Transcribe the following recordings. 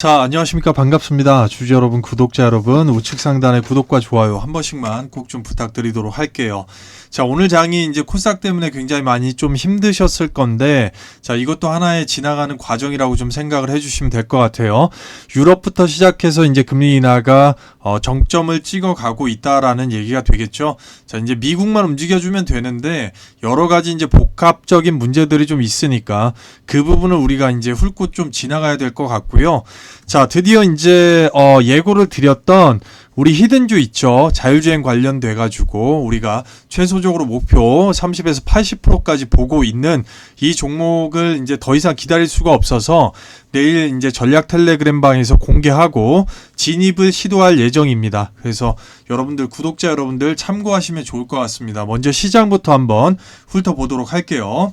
자, 안녕하십니까. 반갑습니다. 주주 여러분, 구독자 여러분, 우측 상단의 구독과 좋아요 한 번씩만 꼭 좀 부탁드리도록 할게요. 자, 오늘 장이 이제 코스닥 때문에 굉장히 많이 좀 힘드셨을 건데, 자, 이것도 하나의 지나가는 과정이라고 좀 생각을 해주시면 될 것 같아요. 유럽부터 시작해서 이제 금리 인하가 정점을 찍어가고 있다라는 얘기가 되겠죠. 자, 이제 미국만 움직여주면 되는데, 여러 가지 이제 복합적인 문제들이 좀 있으니까, 그 부분을 우리가 이제 훑고 좀 지나가야 될 것 같고요. 자, 드디어 이제 예고를 드렸던 우리 히든주 있죠. 자율주행 관련돼 가지고 우리가 최소적으로 목표 30에서 80%까지 보고 있는 이 종목을 이제 더 이상 기다릴 수가 없어서 내일 이제 전략 텔레그램 방에서 공개하고 진입을 시도할 예정입니다. 그래서 여러분들, 구독자 여러분들 참고하시면 좋을 것 같습니다. 먼저 시장부터 한번 훑어보도록 할게요.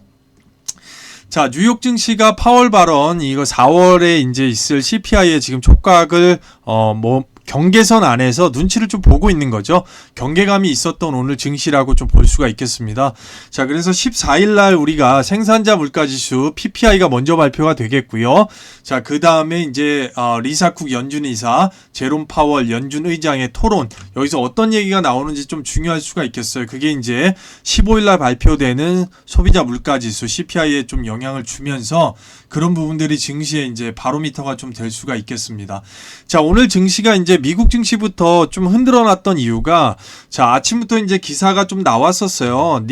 자, 뉴욕 증시가 파월 발언, 이거 4월에 이제 있을 CPI에 지금 촉각을, 경계선 안에서 눈치를 좀 보고 있는 거죠. 경계감이 있었던 오늘 증시라고 좀 볼 수가 있겠습니다. 자, 그래서 14일 날 우리가 생산자 물가지수 PPI가 먼저 발표가 되겠고요. 자, 그 다음에 이제 리사쿡 연준 이사, 제롬 파월 연준 의장의 토론, 여기서 어떤 얘기가 나오는지 좀 중요할 수가 있겠어요. 그게 이제 15일 날 발표되는 소비자 물가지수 CPI에 좀 영향을 주면서 그런 부분들이 증시에 이제 바로미터가 좀 될 수가 있겠습니다. 자, 오늘 증시가 이제 미국 증시부터 좀 흔들어 놨던 이유가, 자, 아침부터 이제 기사가 좀 나왔었어요.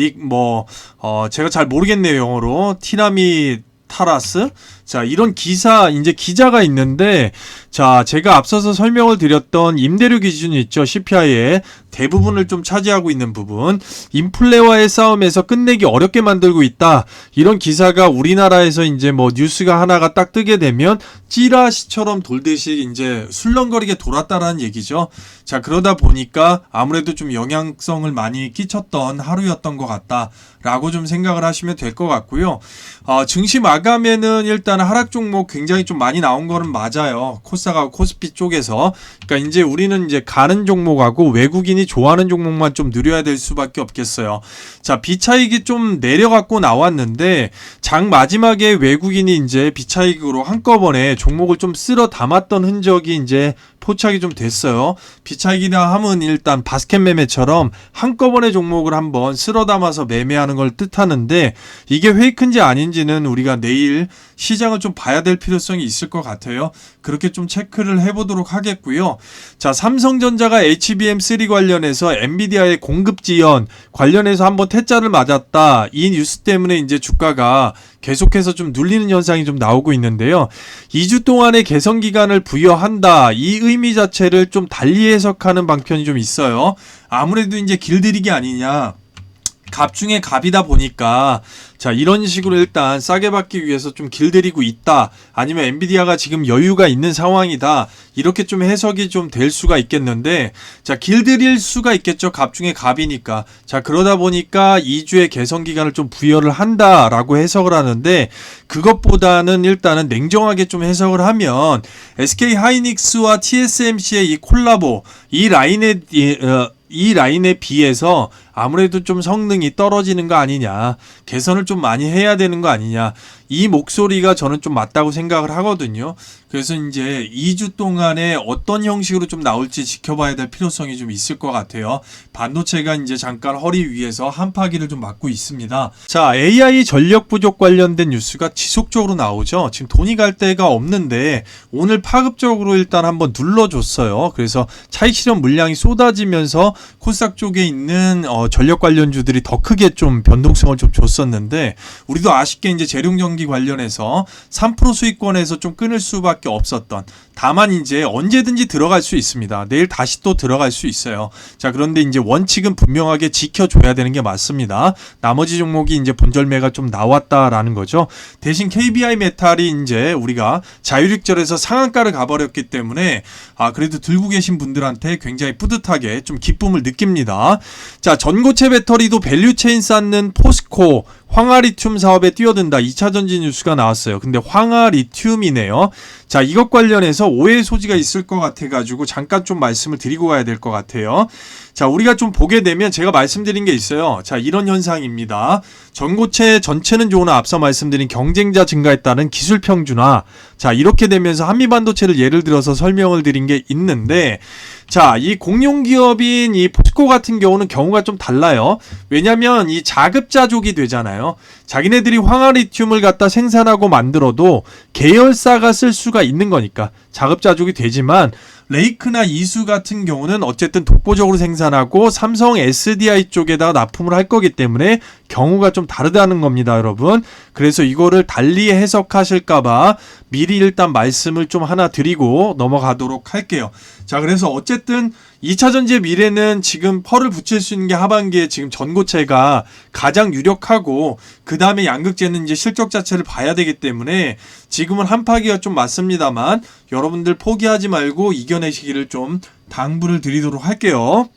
제가 잘 모르겠네요, 영어로. 티라미 타라스? 자, 이런 기사, 이제 기자가 있는데, 자, 제가 앞서서 설명을 드렸던 임대료 기준이 있죠. CPI의 대부분을 좀 차지하고 있는 부분. 인플레와의 싸움에서 끝내기 어렵게 만들고 있다. 이런 기사가 우리나라에서 이제 뉴스가 하나가 딱 뜨게 되면 찌라시처럼 돌듯이 이제 술렁거리게 돌았다라는 얘기죠. 자, 그러다 보니까 아무래도 좀 영향성을 많이 끼쳤던 하루였던 것 같다라고 좀 생각을 하시면 될 것 같고요. 증시 마감에는 일단 하락 종목 굉장히 좀 많이 나온 거는 맞아요. 코스닥하고 코스피 쪽에서. 그러니까 이제 우리는 이제 가는 종목하고 외국인이 좋아하는 종목만 좀 누려야 될 수밖에 없겠어요. 자, 비차익이 좀 내려갖고 나왔는데, 장 마지막에 외국인이 이제 비차익으로 한꺼번에 종목을 좀 쓸어 담았던 흔적이 이제 포착이 좀 됐어요. 비차익이나 함은 일단 바스켓 매매처럼 한꺼번에 종목을 한번 쓸어 담아서 매매하는 걸 뜻하는데, 이게 페이크인지 아닌지는 우리가 내일 시장을 좀 봐야 될 필요성이 있을 것 같아요. 그렇게 좀 체크를 해보도록 하겠고요. 자, 삼성전자가 HBM3 관련해서 엔비디아의 공급 지연 관련해서 한번 퇴짜를 맞았다. 이 뉴스 때문에 이제 주가가 계속해서 좀 눌리는 현상이 좀 나오고 있는데요. 2주 동안의 개선 기간을 부여한다. 이 의미 자체를 좀 달리 해석하는 방편이 좀 있어요. 아무래도 이제 길들이기 아니냐. 갑 중에 갑이다 보니까, 자, 이런 식으로 일단 싸게 받기 위해서 좀 길들이고 있다. 아니면 엔비디아가 지금 여유가 있는 상황이다. 이렇게 좀 해석이 좀 될 수가 있겠는데, 자, 길들일 수가 있겠죠. 갑 중에 갑이니까. 자, 그러다 보니까 2주의 개선 기간을 좀 부여를 한다라고 해석을 하는데, 그것보다는 일단은 냉정하게 좀 해석을 하면 SK 하이닉스와 TSMC의 이 콜라보, 이 라인에 비해서 아무래도 좀 성능이 떨어지는 거 아니냐, 개선을 좀 많이 해야 되는 거 아니냐, 이 목소리가 저는 좀 맞다고 생각을 하거든요. 그래서 이제 2주 동안에 어떤 형식으로 좀 나올지 지켜봐야 될 필요성이 좀 있을 것 같아요. 반도체가 이제 잠깐 허리 위에서 한파기를 좀 맞고 있습니다. 자, AI 전력 부족 관련된 뉴스가 지속적으로 나오죠. 지금 돈이 갈 데가 없는데 오늘 파급적으로 일단 한번 눌러줬어요. 그래서 차익 실현 물량이 쏟아지면서 코스닥 쪽에 있는 전력 관련주들이 더 크게 좀 변동성을 좀 줬었는데, 우리도 아쉽게 이제 재룡전기 관련해서 3% 수익권에서 좀 끊을 수밖에 없었던, 다만 이제 언제든지 들어갈 수 있습니다. 내일 다시 또 들어갈 수 있어요. 자, 그런데 이제 원칙은 분명하게 지켜줘야 되는 게 맞습니다. 나머지 종목이 이제 본절매가 좀 나왔다라는 거죠. 대신 KBI 메탈이 이제 우리가 자율익절에서 상한가를 가버렸기 때문에 그래도 들고 계신 분들한테 굉장히 뿌듯하게 좀 기쁨을 느낍니다. 자, 전고체 배터리도 밸류체인 쌓는 포스코 황화리튬 사업에 뛰어든다. 2차전지 뉴스가 나왔어요. 근데 황화리튬이네요. 자, 이것 관련해서 오해의 소지가 있을 것 같아가지고 잠깐 좀 말씀을 드리고 가야 될 것 같아요. 자, 우리가 좀 보게 되면 제가 말씀드린 게 있어요. 자, 이런 현상입니다. 전고체 전체는 좋으나 앞서 말씀드린 경쟁자 증가에 따른 기술 평준화. 자, 이렇게 되면서 한미반도체를 예를 들어서 설명을 드린 게 있는데, 자, 이 공룡기업인 이 포스코 같은 경우는 경우가 좀 달라요. 왜냐면 이 자급자족이 되잖아요. 자기네들이 황화리튬을 갖다 생산하고 만들어도 계열사가 쓸 수가 있는 거니까 자급자족이 되지만, 레이크나 이수 같은 경우는 어쨌든 독보적으로 생산하고 삼성 SDI 쪽에다가 납품을 할 거기 때문에 경우가 좀 다르다는 겁니다, 여러분. 그래서 이거를 달리 해석하실까봐 미리 일단 말씀을 좀 하나 드리고 넘어가도록 할게요. 자, 그래서 어쨌든 2차전지의 미래는 지금 펄을 붙일 수 있는 게 하반기에 지금 전고체가 가장 유력하고, 그 다음에 양극재는 이제 실적 자체를 봐야 되기 때문에 지금은 한파기가 좀 맞습니다만 여러분들 포기하지 말고 이겨내시기를 좀 당부를 드리도록 할게요.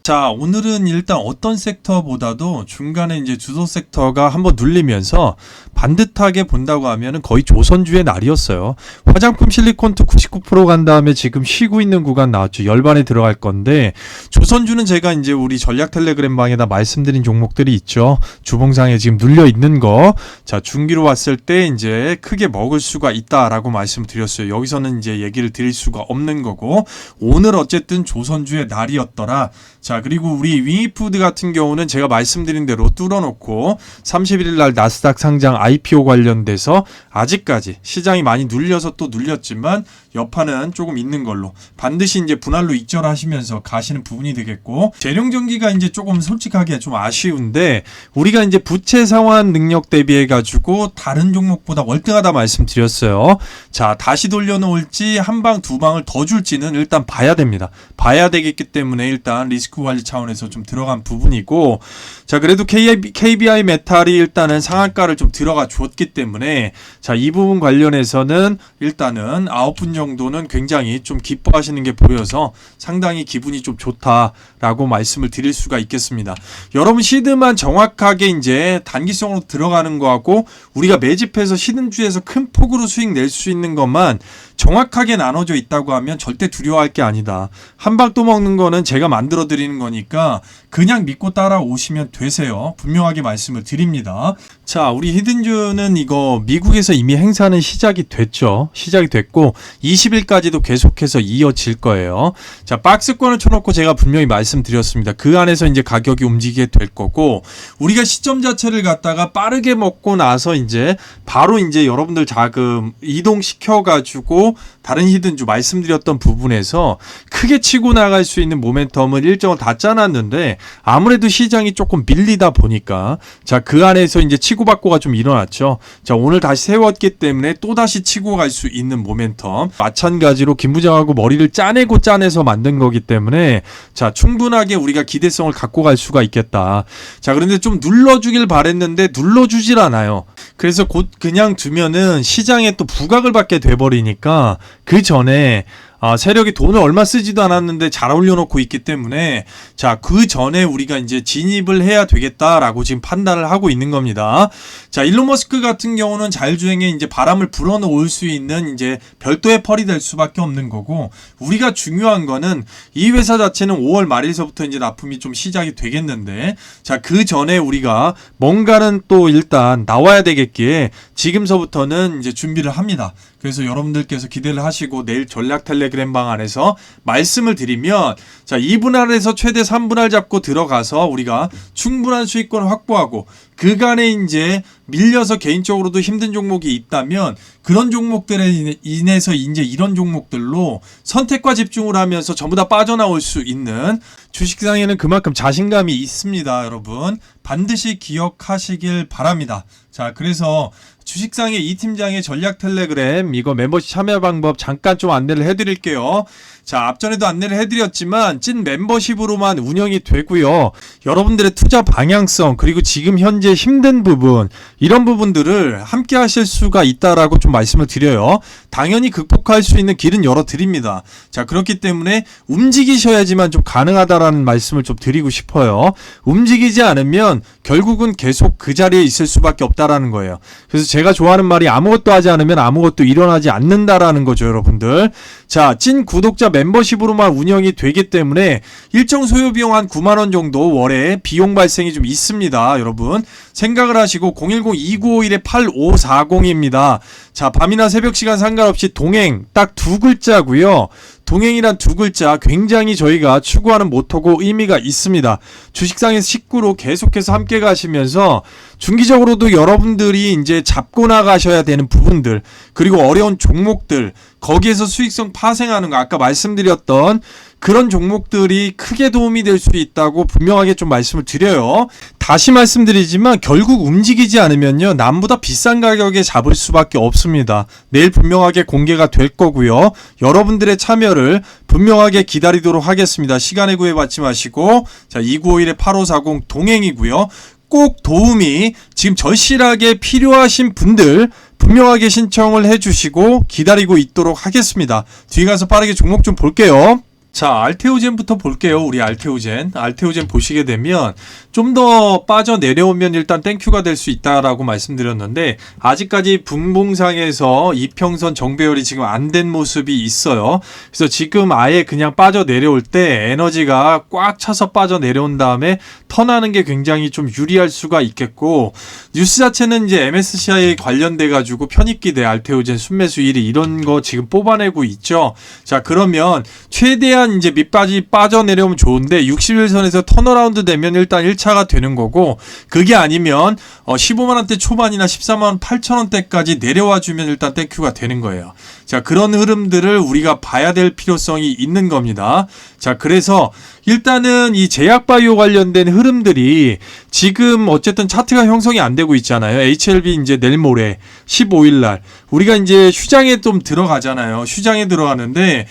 자, 오늘은 일단 어떤 섹터보다도 중간에 이제 주도 섹터가 한번 눌리면서 반듯하게 본다고 하면은 거의 조선주의 날이었어요. 화장품 실리콘트 99% 간 다음에 지금 쉬고 있는 구간 나왔죠. 열반에 들어갈 건데, 조선주는 제가 이제 우리 전략 텔레그램 방에다 말씀드린 종목들이 있죠. 주봉상에 지금 눌려 있는 거. 자, 중기로 왔을 때 이제 크게 먹을 수가 있다라고 말씀드렸어요. 여기서는 이제 얘기를 드릴 수가 없는 거고, 오늘 어쨌든 조선주의 날이었더라. 자, 그리고 우리 윙이푸드 같은 경우는 제가 말씀드린 대로 뚫어놓고 31일 날 나스닥 상장 IPO 관련돼서 아직까지 시장이 많이 눌려서 또 눌렸지만 여파는 조금 있는 걸로, 반드시 이제 분할로 익절하시면서 가시는 부분이 되겠고, 재룡전기가 이제 조금 솔직하게 좀 아쉬운데, 우리가 이제 부채 상환 능력 대비해 가지고 다른 종목보다 월등하다 말씀드렸어요. 자, 다시 돌려놓을지 한 방 두 방을 더 줄지는 일단 봐야 됩니다. 봐야 되겠기 때문에 일단 리스크 관리 차원에서 좀 들어간 부분이고, 자, 그래도 KBI 메탈이 일단은 상한가를 좀 들어가 줬기 때문에, 자, 이 부분 관련해서는 일단은 9분 정도는 굉장히 좀 기뻐하시는 게 보여서 상당히 기분이 좀 좋다라고 말씀을 드릴 수가 있겠습니다. 여러분, 시드만 정확하게 이제 단기성으로 들어가는 거하고 우리가 매집해서 시드주에서 큰 폭으로 수익 낼 수 있는 것만 정확하게 나눠져 있다고 하면 절대 두려워할 게 아니다. 한 방 또 먹는 거는 제가 만들어 드리는 거니까 그냥 믿고 따라오시면 되세요. 분명하게 말씀을 드립니다. 자, 우리 히든주는 이거 미국에서 이미 행사는 시작이 됐죠. 시작이 됐고 20일까지도 계속해서 이어질 거예요. 자, 박스권을 쳐놓고 제가 분명히 말씀드렸습니다. 그 안에서 이제 가격이 움직이게 될 거고, 우리가 시점 자체를 갖다가 빠르게 먹고 나서 이제 바로 이제 여러분들 자금 이동시켜 가지고 다른 히든주 말씀드렸던 부분에서 크게 치고 나갈 수 있는 모멘텀을 일정을 다 짜놨는데, 아무래도 시장이 조금 밀리다 보니까, 자, 그 안에서 이제 치고받고가 좀 일어났죠. 자, 오늘 다시 세웠기 때문에 또 다시 치고 갈 수 있는 모멘텀, 마찬가지로 김 부장하고 머리를 짜내고 짜내서 만든 거기 때문에, 자, 충분하게 우리가 기대성을 갖고 갈 수가 있겠다. 자, 그런데 좀 눌러주길 바랬는데 눌러주질 않아요. 그래서 곧 그냥 두면은 시장에 또 부각을 받게 돼버리니까, 그 전에 세력이 돈을 얼마 쓰지도 않았는데 잘 올려놓고 있기 때문에, 자, 그 전에 우리가 이제 진입을 해야 되겠다라고 지금 판단을 하고 있는 겁니다. 자, 일론 머스크 같은 경우는 자율주행에 이제 바람을 불어넣을 수 있는 이제 별도의 펄이 될 수밖에 없는 거고, 우리가 중요한 거는 이 회사 자체는 5월 말일서부터 이제 납품이 좀 시작이 되겠는데, 자, 그 전에 우리가 뭔가는 또 일단 나와야 되겠기에 지금서부터는 이제 준비를 합니다. 그래서 여러분들께서 기대를 하시고 내일 전략 텔레그램 방 안에서 말씀을 드리면, 자, 2분할에서 최대 3분할 잡고 들어가서 우리가 충분한 수익권을 확보하고, 그간에 이제 밀려서 개인적으로도 힘든 종목이 있다면 그런 종목들에 인해서 이제 이런 종목들로 선택과 집중을 하면서 전부 다 빠져나올 수 있는, 주식상에는 그만큼 자신감이 있습니다. 여러분, 반드시 기억하시길 바랍니다. 자, 그래서 주식상의 이 팀장의 전략 텔레그램 이거 멤버십 참여 방법 잠깐 좀 안내를 해드릴게요. 자, 앞전에도 안내를 해드렸지만 찐 멤버십으로만 운영이 되고요. 여러분들의 투자 방향성, 그리고 지금 현재 이제 힘든 부분, 이런 부분들을 함께 하실 수가 있다라고 좀 말씀을 드려요. 당연히 극복할 수 있는 길은 열어드립니다. 자, 그렇기 때문에 움직이셔야지만 좀 가능하다라는 말씀을 좀 드리고 싶어요. 움직이지 않으면 결국은 계속 그 자리에 있을 수밖에 없다라는 거예요. 그래서 제가 좋아하는 말이 아무것도 하지 않으면 아무것도 일어나지 않는다라는 거죠, 여러분들. 자, 찐 구독자 멤버십으로만 운영이 되기 때문에 일정 소요 비용 한 9만 원 정도 월에 비용 발생이 좀 있습니다, 여러분. 생각을 하시고 010-2951-8540입니다. 자, 밤이나 새벽 시간 상관없이 동행 딱 두 글자고요. 동행이란 두 글자 굉장히 저희가 추구하는 모토고 의미가 있습니다. 주식상의 식구로 계속해서 함께 가시면서 중기적으로도 여러분들이 이제 잡고 나가셔야 되는 부분들, 그리고 어려운 종목들, 거기에서 수익성 파생하는 거, 아까 말씀드렸던 그런 종목들이 크게 도움이 될 수 있다고 분명하게 좀 말씀을 드려요. 다시 말씀드리지만 결국 움직이지 않으면요, 남보다 비싼 가격에 잡을 수밖에 없습니다. 내일 분명하게 공개가 될 거고요. 여러분들의 참여를 분명하게 기다리도록 하겠습니다. 시간에 구애받지 마시고, 자, 2951-8540 동행이고요. 꼭 도움이 지금 절실하게 필요하신 분들 분명하게 신청을 해주시고 기다리고 있도록 하겠습니다. 뒤에 가서 빠르게 종목 좀 볼게요. 자, 알테오젠부터 볼게요. 우리 알테오젠 보시게 되면 좀 더 빠져 내려오면 일단 땡큐가 될 수 있다라고 말씀드렸는데, 아직까지 분봉상에서 이평선 정배열이 지금 안 된 모습이 있어요. 그래서 지금 아예 그냥 빠져 내려올 때 에너지가 꽉 차서 빠져 내려온 다음에 턴하는 게 굉장히 좀 유리할 수가 있겠고, 뉴스 자체는 이제 MSCI 관련돼 가지고 편입기대 알테오젠 순매수 1위 이런 거 지금 뽑아내고 있죠. 자, 그러면 최대한 이제 밑바지 빠져 내려오면 좋은데 60일선에서 턴어라운드 되면 일단 1차가 되는 거고, 그게 아니면 15만원대 초반이나 14만 8천원대까지 내려와 주면 일단 땡큐가 되는 거예요. 자, 그런 흐름들을 우리가 봐야 될 필요성이 있는 겁니다. 자, 그래서 일단은 이 제약바이오 관련된 흐름들이 지금 어쨌든 차트가 형성이 안 되고 있잖아요. HLB 이제 내일 모레 15일날 우리가 이제 휴장에 좀 들어가잖아요. 휴장에 들어가는데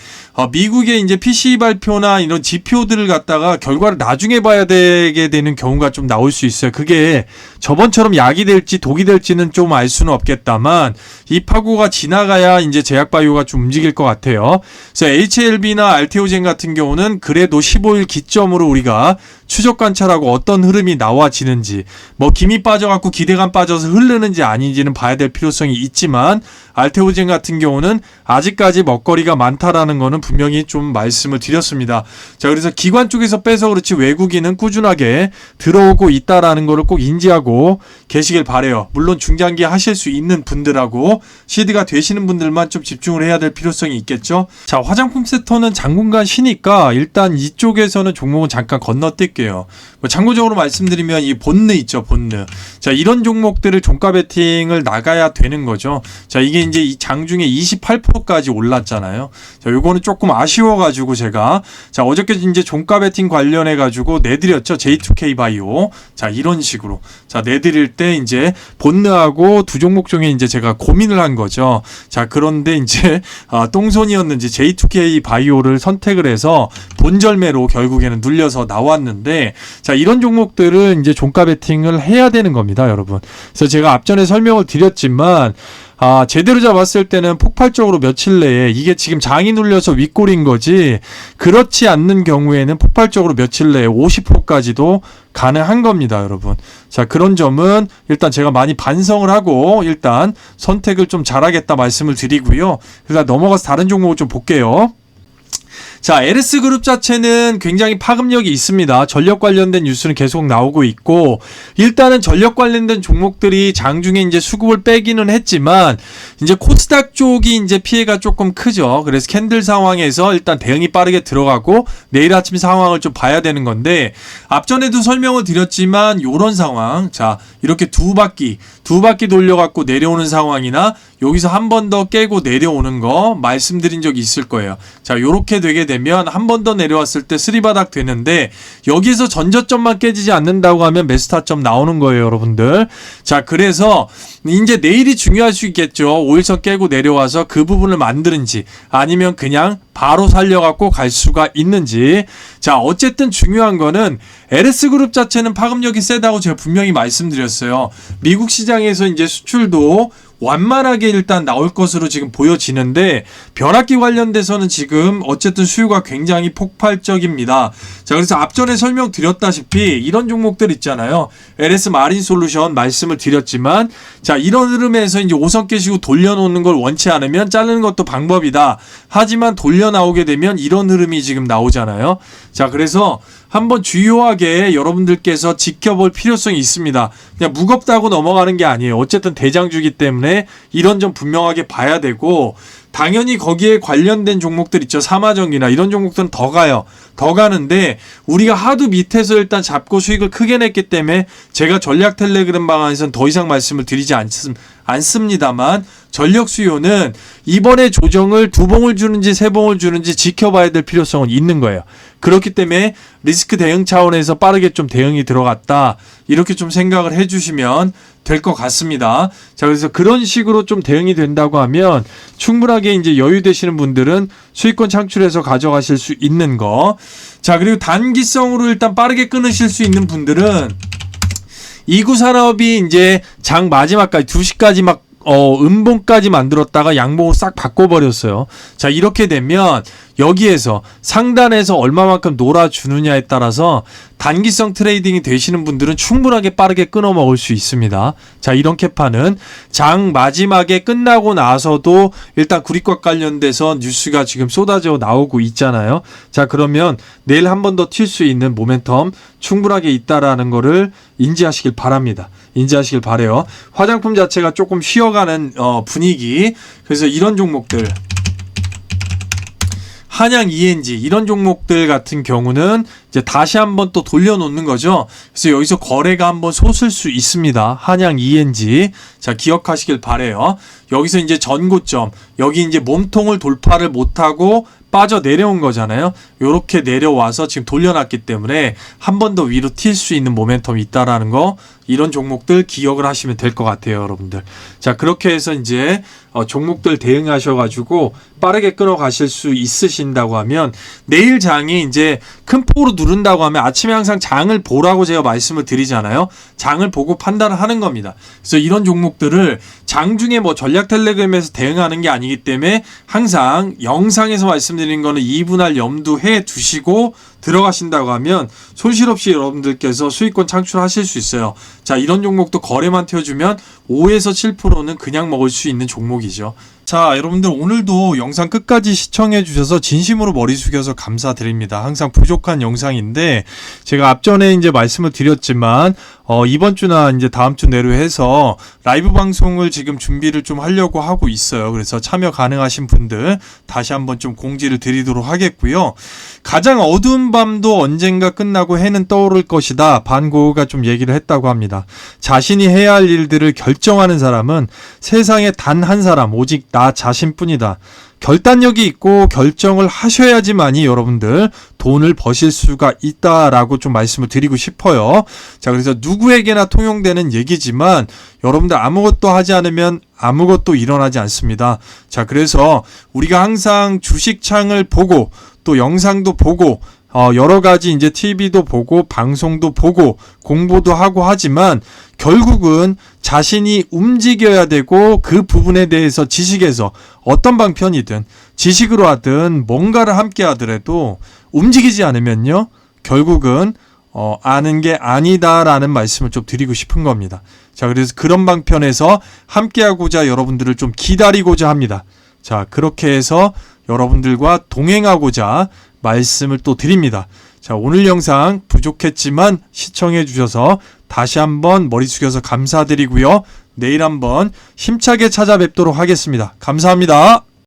미국의 이제 PCE 발표나 이런 지표들을 갖다가 결과를 나중에 봐야 되게 되는 경우가 좀 나올 수 있어요. 그게 저번처럼 약이 될지 독이 될지는 좀 알 수는 없겠다만 이 파고가 지나가야 이제 제약바이오가 좀 움직일 것 같아요. 그래서 HLB나 알테오젠 같은 경우는 그래도 15일 기점으로 우리가 추적 관찰하고 어떤 흐름이 나와지는지, 뭐 김이 빠져갖고 기대감 빠져서 흐르는지 아닌지는 봐야 될 필요성이 있지만, 알테오젠 같은 경우는 아직까지 먹거리가 많다라는 거는 분명히 좀 말씀을 드렸습니다. 자, 그래서 기관 쪽에서 빼서 그렇지 외국인은 꾸준하게 들어오고 있다라는 거를 꼭 인지하고 계시길 바래요. 물론 중장기 하실 수 있는 분들하고 시드가 되시는 분들만 좀 집중을 해야 될 필요성이 있겠죠. 자, 화장품 섹터는 당분간 쉬니까 일단 이쪽에서는 종목은 잠깐 건너뛸게요. 뭐 참고적으로 말씀드리면 이 본느 있죠, 본느. 자, 이런 종목들을 종가 베팅을 나가야 되는 거죠. 자, 이게 이제 이 장중에 28%까지 올랐잖아요. 자, 요거는 조금 아쉬워가지고 제가, 자, 어저께 이제 종가 베팅 관련해가지고 내드렸죠. J2K 바이오. 자, 이런 식으로. 자, 내드릴 때 이제 본느하고 두 종목 중에 이제 제가 고민을 한 거죠. 자, 그런데 이제, 똥손이었는지 J2K 바이오를 선택을 해서 본절매로 결국에는 눌려서 나왔는데, 자, 이런 종목들은 이제 종가 베팅을 해야 되는 겁니다, 여러분. 그래서 제가 앞전에 설명을 드렸지만, 제대로 잡았을 때는 폭발적으로 며칠 내에 이게 지금 장이 눌려서 윗골인 거지, 그렇지 않는 경우에는 폭발적으로 며칠 내에 50%까지도 가능한 겁니다, 여러분. 자, 그런 점은 일단 제가 많이 반성을 하고 일단 선택을 좀 잘하겠다 말씀을 드리고요. 그래서 넘어가서 다른 종목을 좀 볼게요. 자, LS그룹 자체는 굉장히 파급력이 있습니다. 전력 관련된 뉴스는 계속 나오고 있고, 일단은 전력 관련된 종목들이 장중에 이제 수급을 빼기는 했지만, 이제 코스닥 쪽이 이제 피해가 조금 크죠. 그래서 캔들 상황에서 일단 대응이 빠르게 들어가고, 내일 아침 상황을 좀 봐야 되는 건데, 앞전에도 설명을 드렸지만, 요런 상황, 자, 이렇게 두 바퀴 돌려갖고 내려오는 상황이나, 여기서 한 번 더 깨고 내려오는 거 말씀드린 적이 있을 거예요. 자, 요렇게 되게 되면 한 번 더 내려왔을 때 3바닥 되는데 여기서 전저점만 깨지지 않는다고 하면 매수타점 나오는 거예요, 여러분들. 자, 그래서 이제 내일이 중요할 수 있겠죠. 5일선 깨고 내려와서 그 부분을 만드는지 아니면 그냥 바로 살려갖고 갈 수가 있는지. 자, 어쨌든 중요한 거는 LS그룹 자체는 파급력이 세다고 제가 분명히 말씀드렸어요. 미국 시장에서 이제 수출도 완만하게 일단 나올 것으로 지금 보여지는데 변압기 관련돼서는 지금 어쨌든 수요가 굉장히 폭발적입니다. 자, 그래서 앞전에 설명드렸다시피 이런 종목들 있잖아요. LS 마린 솔루션 말씀을 드렸지만, 자, 이런 흐름에서 이제 5선 깨시고 돌려놓는 걸 원치 않으면 자르는 것도 방법이다. 하지만 돌려 나오게 되면 이런 흐름이 지금 나오잖아요. 자, 그래서 한번 주요하게 여러분들께서 지켜볼 필요성이 있습니다. 그냥 무겁다고 넘어가는 게 아니에요. 어쨌든 대장주기 때문에 이런 점 분명하게 봐야 되고, 당연히 거기에 관련된 종목들 있죠. 사마정이나 이런 종목들은 더 가요. 더 가는데 우리가 하도 밑에서 일단 잡고 수익을 크게 냈기 때문에 제가 전략 텔레그램 방안에서는 더 이상 말씀을 드리지 않습니다만, 전력 수요는 이번에 조정을 2봉을 주는지 3봉을 주는지 지켜봐야 될 필요성은 있는 거예요. 그렇기 때문에 리스크 대응 차원에서 빠르게 좀 대응이 들어갔다, 이렇게 좀 생각을 해주시면 될 것 같습니다. 자, 그래서 그런 식으로 좀 대응이 된다고 하면 충분하게 이제 여유 되시는 분들은 수익권 창출해서 가져가실 수 있는 거. 자, 그리고 단기성으로 일단 빠르게 끊으실 수 있는 분들은 이구산업이 이제 장 마지막까지 2시까지 막 음봉까지 만들었다가 양봉을 싹 바꿔버렸어요. 자, 이렇게 되면 여기에서 상단에서 얼마만큼 놀아주느냐에 따라서 단기성 트레이딩이 되시는 분들은 충분하게 빠르게 끊어 먹을 수 있습니다. 자, 이런 캐파는 장 마지막에 끝나고 나서도 일단 구리과 관련돼서 뉴스가 지금 쏟아져 나오고 있잖아요. 자, 그러면 내일 한 번 더 튈 수 있는 모멘텀 충분하게 있다라는 거를 인지하시길 바랍니다. 인지하시길 바래요. 화장품 자체가 조금 쉬어가는 분위기. 그래서 이런 종목들, 한양 ENG 이런 종목들 같은 경우는 이제 다시 한번 또 돌려놓는 거죠. 그래서 여기서 거래가 한번 솟을 수 있습니다. 한양 ENG. 자, 기억하시길 바래요. 여기서 이제 전고점, 여기 이제 몸통을 돌파를 못하고 빠져 내려온 거잖아요. 요렇게 내려와서 지금 돌려놨기 때문에 한 번 더 위로 튈 수 있는 모멘텀이 있다라는 거, 이런 종목들 기억을 하시면 될 것 같아요, 여러분들. 자, 그렇게 해서 이제 종목들 대응하셔가지고 빠르게 끊어가실 수 있으신다고 하면, 내일 장이 이제 큰 폭으로 누른다고 하면 아침에 항상 장을 보라고 제가 말씀을 드리잖아요. 장을 보고 판단을 하는 겁니다. 그래서 이런 종목들을 장중에 뭐 전략 텔레그램에서 대응하는 게 아니기 때문에 항상 영상에서 말씀드린 거는 이분할 염두해 두시고 들어가신다고 하면 손실 없이 여러분들께서 수익권 창출하실 수 있어요. 자, 이런 종목도 거래만 튀어주면 5에서 7%는 그냥 먹을 수 있는 종목이죠. 자, 여러분들 오늘도 영상 끝까지 시청해 주셔서 진심으로 머리 숙여서 감사드립니다. 항상 부족한 영상인데 제가 앞전에 이제 말씀을 드렸지만 이번 주나 이제 다음 주 내로 해서 라이브 방송을 지금 준비를 좀 하려고 하고 있어요. 그래서 참여 가능하신 분들 다시 한번 좀 공지를 드리도록 하겠고요. 가장 어두운 밤도 언젠가 끝나고 해는 떠오를 것이다, 반고흐가 좀 얘기를 했다고 합니다. 자신이 해야 할 일들을 결정하는 사람은 세상에 단 한 사람, 오직 나 자신뿐이다. 결단력이 있고 결정을 하셔야지만이 여러분들 돈을 버실 수가 있다라고 좀 말씀을 드리고 싶어요. 자, 그래서 누구에게나 통용되는 얘기지만 여러분들 아무것도 하지 않으면 아무것도 일어나지 않습니다. 자, 그래서 우리가 항상 주식창을 보고 또 영상도 보고 여러 가지 이제 TV도 보고 방송도 보고 공부도 하고 하지만 결국은 자신이 움직여야 되고 그 부분에 대해서 지식에서 어떤 방편이든 지식으로 하든 뭔가를 함께 하더라도 움직이지 않으면요, 결국은 아는 게 아니다라는 말씀을 좀 드리고 싶은 겁니다. 자, 그래서 그런 방편에서 함께하고자 여러분들을 좀 기다리고자 합니다. 자, 그렇게 해서 여러분들과 동행하고자 말씀을 또 드립니다. 자, 오늘 영상 부족했지만 시청해 주셔서 다시 한번 머리 숙여서 감사드리고요. 내일 한번 힘차게 찾아뵙도록 하겠습니다. 감사합니다.